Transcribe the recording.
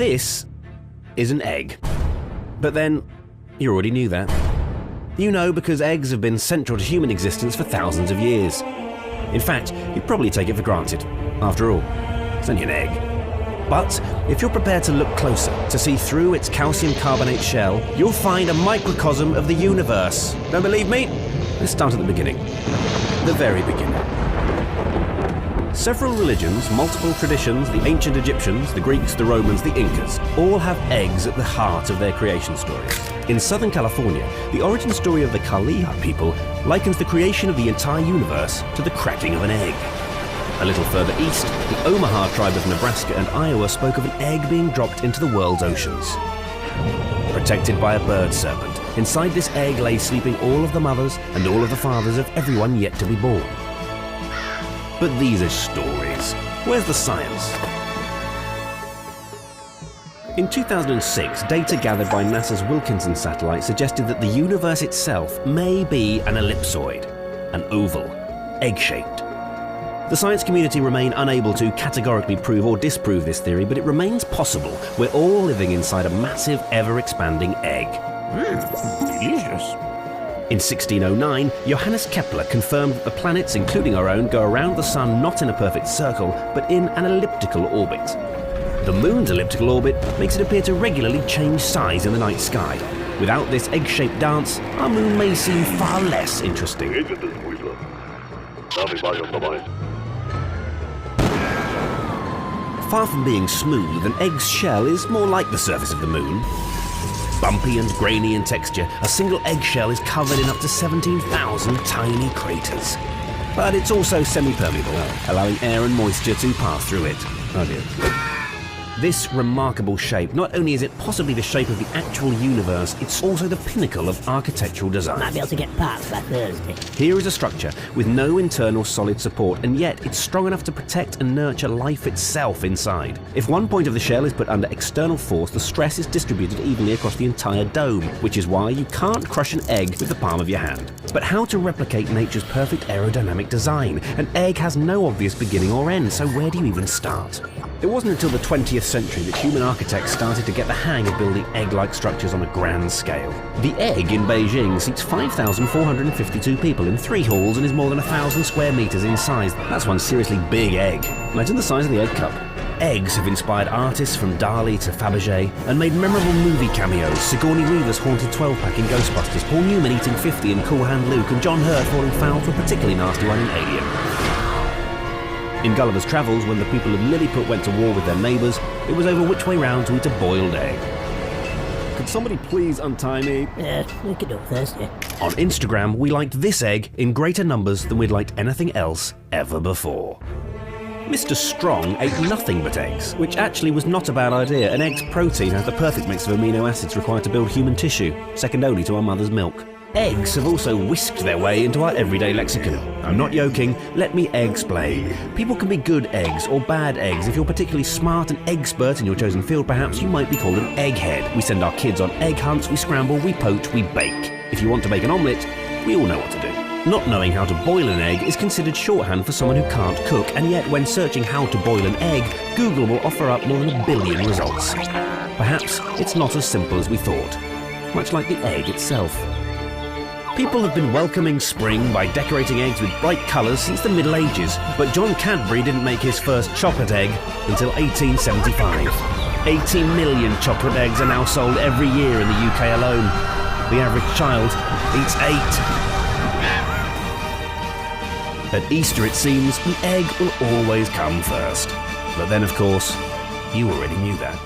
This is an egg. But then, you already knew that. You know because eggs have been central to human existence for thousands of years. In fact, you'd probably take it for granted. After all, it's only an egg. But if you're prepared to look closer, to see through its calcium carbonate shell, you'll find a microcosm of the universe. Don't believe me? Let's start at the beginning. The very beginning. Several religions, multiple traditions, the ancient Egyptians, the Greeks, the Romans, the Incas, all have eggs at the heart of their creation stories. In Southern California, the origin story of the Kaliha people likens the creation of the entire universe to the cracking of an egg. A little further east, the Omaha tribe of Nebraska and Iowa spoke of an egg being dropped into the world's oceans. Protected by a bird serpent, inside this egg lay sleeping all of the mothers and all of the fathers of everyone yet to be born. But these are stories. Where's the science? In 2006, data gathered by NASA's Wilkinson satellite suggested that the universe itself may be an ellipsoid, an oval, egg-shaped. The science community remain unable to categorically prove or disprove this theory, but it remains possible. We're all living inside a massive, ever-expanding egg. Delicious. In 1609, Johannes Kepler confirmed that the planets, including our own, go around the Sun not in a perfect circle, but in an elliptical orbit. The Moon's elliptical orbit makes it appear to regularly change size in the night sky. Without this egg-shaped dance, our Moon may seem far less interesting. Far from being smooth, an egg's shell is more like the surface of the Moon. Bumpy and grainy in texture, a single eggshell is covered in up to 17,000 tiny craters. But it's also semi-permeable, allowing air and moisture to pass through it. Oh dear. This remarkable shape, not only is it possibly the shape of the actual universe, it's also the pinnacle of architectural design. Might be able to get parts by Thursday. Here is a structure with no internal solid support, and yet it's strong enough to protect and nurture life itself inside. If one point of the shell is put under external force, the stress is distributed evenly across the entire dome, which is why you can't crush an egg with the palm of your hand. But how to replicate nature's perfect aerodynamic design? An egg has no obvious beginning or end, so where do you even start? It wasn't until the 20th century that human architects started to get the hang of building egg-like structures on a grand scale. The Egg in Beijing seats 5,452 people in 3 halls and is more than 1,000 square meters in size. That's one seriously big egg. Imagine the size of the egg cup. Eggs have inspired artists from Dali to Fabergé and made memorable movie cameos. Sigourney Weaver's haunted 12-pack in Ghostbusters, Paul Newman eating 50 in Cool Hand Luke, and John Hurt falling foul for a particularly nasty one in Alien. In Gulliver's Travels, when the people of Lilliput went to war with their neighbours, it was over which way round to eat a boiled egg. Could somebody please untie me? Yeah, we could do it Thursday. On Instagram, we liked this egg in greater numbers than we'd liked anything else ever before. Mr. Strong ate nothing but eggs, which actually was not a bad idea. An egg's protein has the perfect mix of amino acids required to build human tissue, second only to our mother's milk. Eggs have also whisked their way into our everyday lexicon. I'm not joking, let me explain. People can be good eggs or bad eggs. If you're particularly smart and expert in your chosen field, perhaps you might be called an egghead. We send our kids on egg hunts, we scramble, we poach, we bake. If you want to make an omelette, we all know what to do. Not knowing how to boil an egg is considered shorthand for someone who can't cook, and yet when searching how to boil an egg, Google will offer up more than 1 billion results. Perhaps it's not as simple as we thought, much like the egg itself. People have been welcoming spring by decorating eggs with bright colours since the Middle Ages, but John Cadbury didn't make his first chocolate egg until 1875. 80 million chocolate eggs are now sold every year in the UK alone. The average child eats 8. At Easter, it seems, the egg will always come first. But then, of course, you already knew that.